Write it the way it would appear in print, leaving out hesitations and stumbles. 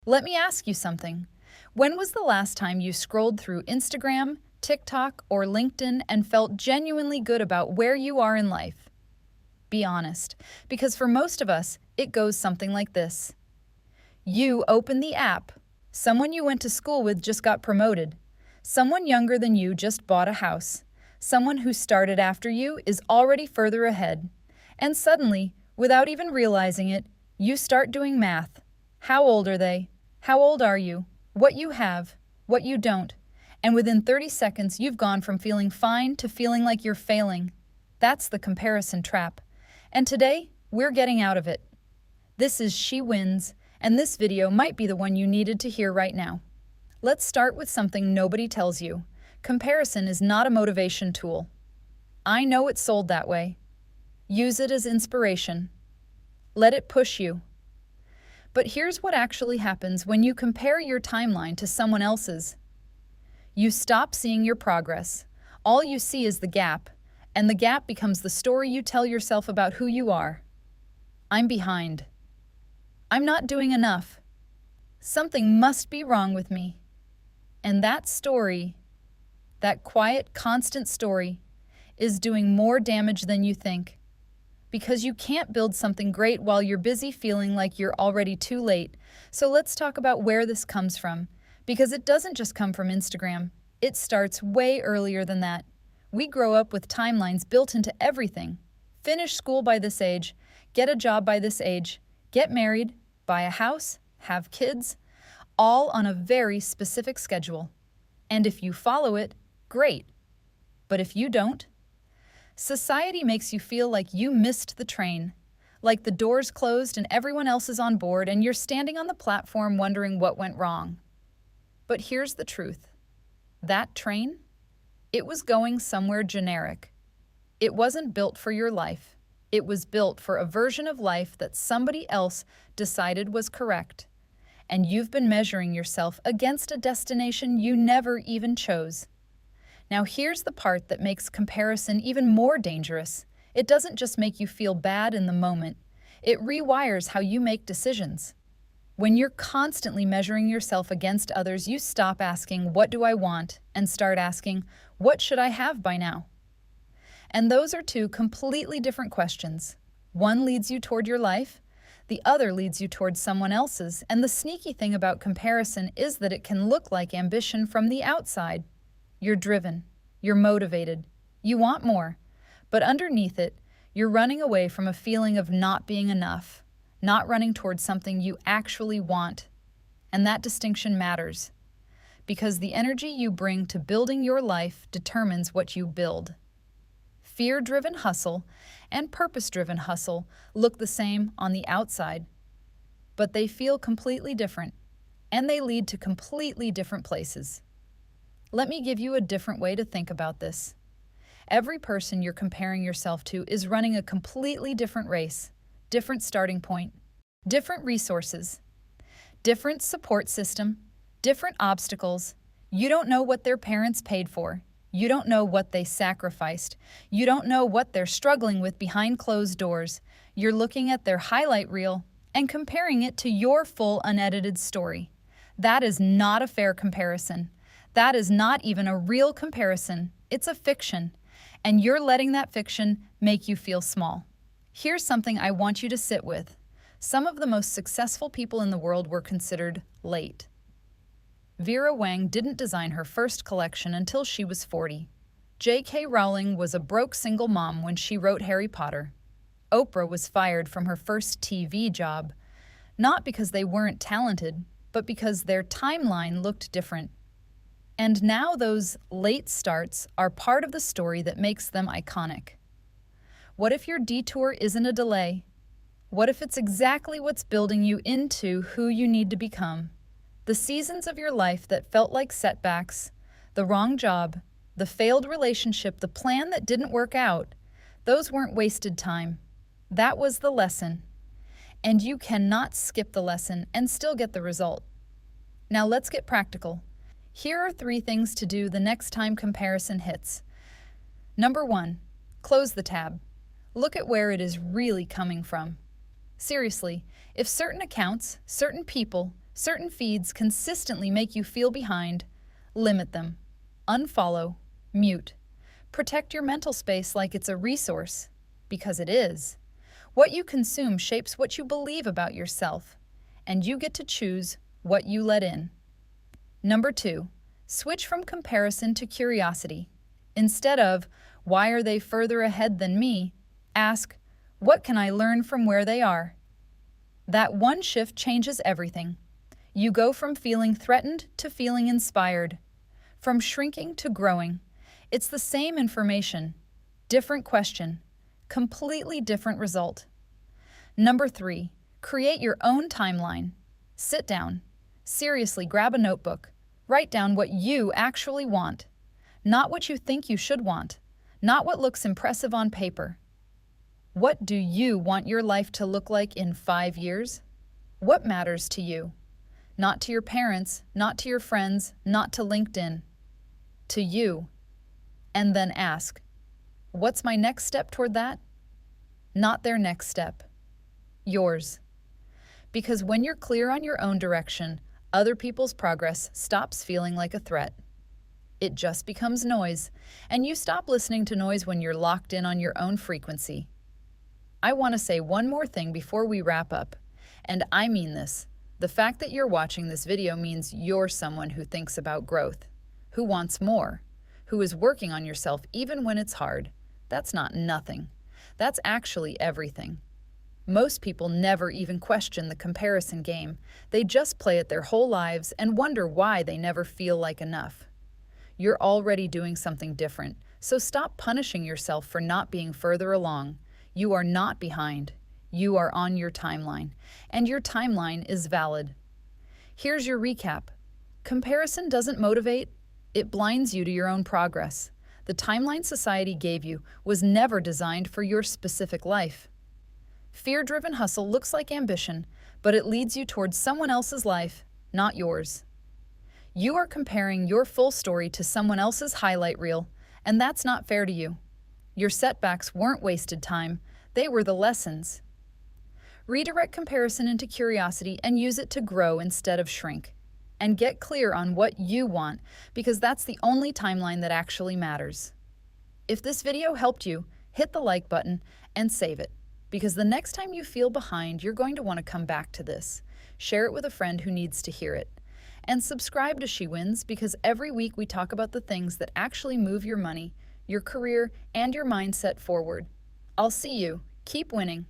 Let me ask you something. When was the last time you scrolled through Instagram, TikTok, or LinkedIn and felt genuinely good about where you are in life? Be honest, because for most of us, it goes something like this. You open the app. Someone you went to school with just got promoted. Someone younger than you just bought a house. Someone who started after you is already further ahead. And suddenly, without even realizing it, you start doing math. How old are they? How old are you? What you have, what you don't. And within 30 seconds, you've gone from feeling fine to feeling like you're failing. That's the comparison trap. And today, we're getting out of it. This is She Wins, and this video might be the one you needed to hear right now. Let's start with something nobody tells you. Comparison is not a motivation tool. I know it's sold that way. Use it as inspiration. Let it push you. But here's what actually happens when you compare your timeline to someone else's. You stop seeing your progress. All you see is the gap, and the gap becomes the story you tell yourself about who you are. I'm behind. I'm not doing enough. Something must be wrong with me. And that story, that quiet, constant story, is doing more damage than you think. Because you can't build something great while you're busy feeling like you're already too late. So let's talk about where this comes from. Because it doesn't just come from Instagram. It starts way earlier than that. We grow up with timelines built into everything. Finish school by this age, get a job by this age, get married, buy a house, have kids, all on a very specific schedule. And if you follow it, great. But if you don't, society makes you feel like you missed the train, like the doors closed and everyone else is on board and you're standing on the platform wondering what went wrong. But here's the truth. That train, it was going somewhere generic. It wasn't built for your life. It was built for a version of life that somebody else decided was correct. And you've been measuring yourself against a destination you never even chose. Now here's the part that makes comparison even more dangerous. It doesn't just make you feel bad in the moment. It rewires how you make decisions. When you're constantly measuring yourself against others, you stop asking, "What do I want?" and start asking, "What should I have by now?" And those are two completely different questions. One leads you toward your life, the other leads you toward someone else's, and the sneaky thing about comparison is that it can look like ambition from the outside. You're driven, you're motivated, you want more, but underneath it, you're running away from a feeling of not being enough, not running towards something you actually want. And that distinction matters, because the energy you bring to building your life determines what you build. Fear-driven hustle and purpose-driven hustle look the same on the outside, but they feel completely different, and they lead to completely different places. Let me give you a different way to think about this. Every person you're comparing yourself to is running a completely different race, different starting point, different resources, different support system, different obstacles. You don't know what their parents paid for. You don't know what they sacrificed. You don't know what they're struggling with behind closed doors. You're looking at their highlight reel and comparing it to your full unedited story. That is not a fair comparison. That is not even a real comparison. It's a fiction. And you're letting that fiction make you feel small. Here's something I want you to sit with. Some of the most successful people in the world were considered late. Vera Wang didn't design her first collection until she was 40. J.K. Rowling was a broke single mom when she wrote Harry Potter. Oprah was fired from her first TV job, not because they weren't talented, but because their timeline looked different. And now those late starts are part of the story that makes them iconic. What if your detour isn't a delay? What if it's exactly what's building you into who you need to become? The seasons of your life that felt like setbacks, the wrong job, the failed relationship, the plan that didn't work out, those weren't wasted time. That was the lesson. And you cannot skip the lesson and still get the result. Now let's get practical. Here are 3 things to do the next time comparison hits. Number 1, close the tab. Look at where it is really coming from. Seriously, if certain accounts, certain people, Certain feeds consistently make you feel behind. Limit them. Unfollow. Mute. Protect your mental space like it's a resource, because it is. What you consume shapes what you believe about yourself, and you get to choose what you let in. Number 2, switch from comparison to curiosity. Instead of, why are they further ahead than me? Ask, what can I learn from where they are? That one shift changes everything. You go from feeling threatened to feeling inspired, from shrinking to growing. It's the same information, different question, completely different result. Number 3, create your own timeline. Sit down. Seriously, grab a notebook. Write down what you actually want, not what you think you should want, not what looks impressive on paper. What do you want your life to look like in 5 years? What matters to you? Not to your parents, not to your friends, not to LinkedIn. To you. And then ask, what's my next step toward that? Not their next step. Yours. Because when you're clear on your own direction, other people's progress stops feeling like a threat. It just becomes noise, and you stop listening to noise when you're locked in on your own frequency. I want to say one more thing before we wrap up, and I mean this. The fact that you're watching this video means you're someone who thinks about growth, who wants more, who is working on yourself even when it's hard. That's not nothing. That's actually everything. Most people never even question the comparison game. They just play it their whole lives and wonder why they never feel like enough. You're already doing something different, so stop punishing yourself for not being further along. You are not behind. You are on your timeline, and your timeline is valid. Here's your recap. Comparison doesn't motivate. It blinds you to your own progress. The timeline society gave you was never designed for your specific life. Fear-driven hustle looks like ambition, but it leads you towards someone else's life, not yours. You are comparing your full story to someone else's highlight reel, and that's not fair to you. Your setbacks weren't wasted time, they were the lessons. Redirect comparison into curiosity and use it to grow instead of shrink. And get clear on what you want, because that's the only timeline that actually matters. If this video helped you, hit the like button and save it, because the next time you feel behind, you're going to want to come back to this. Share it with a friend who needs to hear it. And subscribe to She Wins, because every week we talk about the things that actually move your money, your career, and your mindset forward. I'll see you. Keep winning.